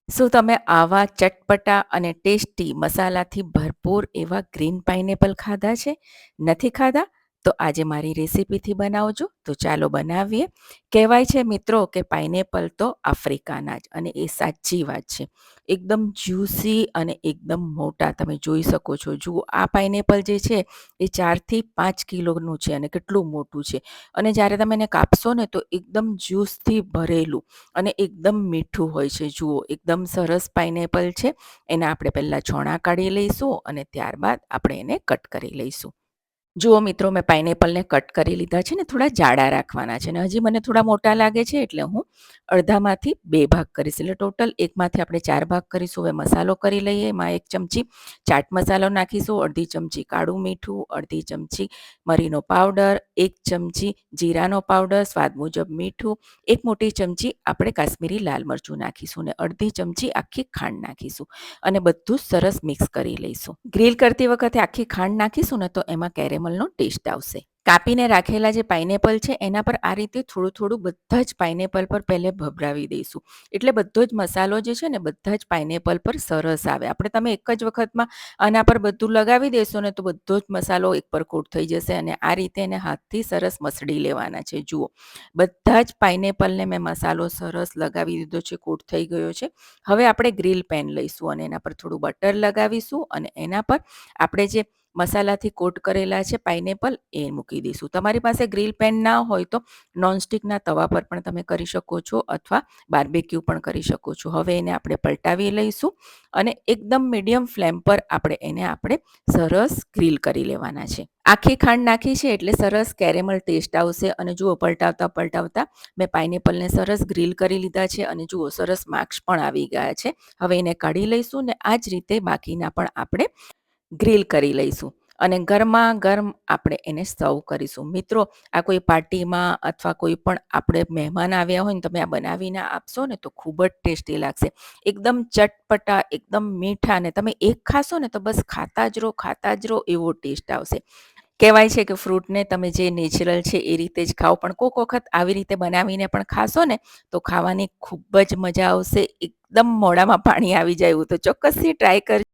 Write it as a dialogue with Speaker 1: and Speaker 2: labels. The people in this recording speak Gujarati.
Speaker 1: શું તમે આવા ચટપટા અને ટેસ્ટી મસાલાથી ભરપૂર એવા ગ્રીન પાઇનેપલ ખાધા છે? નથી ખાધા? તો આજે મારી રેસીપીથી બનાવજો. તો ચાલો બનાવીએ. કહેવાય છે મિત્રો કે પાઇનેપલ તો આફ્રિકાના જ, અને એ સાચી વાત છે. એકદમ જ્યુસી અને એકદમ મોટા તમે જોઈ શકો છો. જુઓ, આ પાઇનેપલ જે છે એ 4 થી 5 કિલોનું છે અને કેટલું મોટું છે. અને જ્યારે તમે એને કાપશો ને તો એકદમ જ્યુસથી ભરેલું અને એકદમ મીઠું હોય છે. જુઓ, એકદમ સરસ પાઇનેપલ છે. એના આપણે પહેલાં છોણા કાઢી લઈશું અને ત્યારબાદ આપણે એને કટ કરી લઈશું. જુઓ મિત્રો, મેં પાઇનેપલને કટ કરી લીધા છે ને થોડા જાડા રાખવાના છે, અને હજી મને થોડા મોટા લાગે છે એટલે હું અડધામાંથી 2 ભાગ કરીશ. એટલે ટોટલ એકમાંથી આપણે 4 ભાગ કરીશું. હવે મસાલો કરી લઈએ. એમાં 1 ચમચી ચાટ મસાલો નાખીશું, અડધી ચમચી કાળું મીઠું, અડધી ચમચી મરીનો પાવડર, 1 ચમચી જીરાનો પાવડર, સ્વાદ મુજબ મીઠું, 1 મોટી ચમચી આપણે કાશ્મીરી લાલ મરચું નાખીશું ને અડધી ચમચી આખી ખાંડ નાખીશું અને બધું સરસ મિક્સ કરી લઈશું. ગ્રીલ કરતી વખતે આખી ખાંડ નાખીશું ને તો એમાં કેરેમલનો ટેસ્ટ આવશે. કાપીને રાખેલા જે પાઇનેપલ છે એના પર આ રીતે થોડું થોડું બધા જ પાઇનેપલ પર પહેલે ભભરાવી દઈશું. એટલે બધો જ મસાલો જે છે ને બધા જ પાઇનેપલ પર સરસ આવે. આપણે તમે એક જ વખતમાં આના પર બધું લગાવી દેશો ને તો બધો જ મસાલો એક પર કોટ થઈ જશે, અને આ રીતે એને હાથથી સરસ મસળી લેવાના છે. જુઓ, બધા જ પાઇનેપલને મેં મસાલો સરસ લગાવી દીધો છે, કોટ થઈ ગયો છે. હવે આપણે ગ્રીલ પેન લઈશું અને એના પર થોડું બટર લગાવીશું અને એના પર આપણે જે મસાલાથી કોટ કરેલા છે પાઇનેપલ એ મૂકી દઈશું. તમારી પાસે ગ્રીલ પેન ના હોય તો નોનસ્ટિકના તવા પર પણ તમે કરી શકો છો, અથવા બાર્બેક્યુ પણ કરી શકો છો. હવે એને આપણે પલટાવી લઈશું અને એકદમ મીડિયમ ફ્લેમ પર આપણે સરસ ગ્રીલ કરી લેવાના છે. આખી ખાંડ નાખી છે એટલે સરસ કેરેમલ ટેસ્ટ આવશે. અને જુઓ, પલટાવતા પલટાવતા મેં પાઇનેપલને સરસ ગ્રીલ કરી લીધા છે અને જુઓ સરસ માર્ક્સ પણ આવી ગયા છે. હવે એને કાઢી લઈશું ને આ જ રીતે બાકીના પણ આપણે ગ્રીલ કરી લઈશું અને ગરમા ગરમ આપણે એને સર્વ કરીશું. મિત્રો, આ કોઈ પાર્ટીમાં અથવા કોઈ પણ આપણે મહેમાન આવ્યા હોય ને તમે આ બનાવીને આપશો ને તો ખૂબ જ ટેસ્ટી લાગશે. એકદમ ચટપટા, એકદમ મીઠા, અને તમે એક ખાશો ને તો બસ ખાતા જ રહો એવો ટેસ્ટ આવશે. કહેવાય છે કે ફ્રૂટને તમે જે નેચરલ છે એ રીતે જ ખાઓ, પણ કોઈક વખત આવી રીતે બનાવીને પણ ખાશો ને તો ખાવાની ખૂબ જ મજા આવશે. એકદમ મોઢામાં પાણી આવી જાય એવું. તો ચોક્કસથી ટ્રાય કરજો.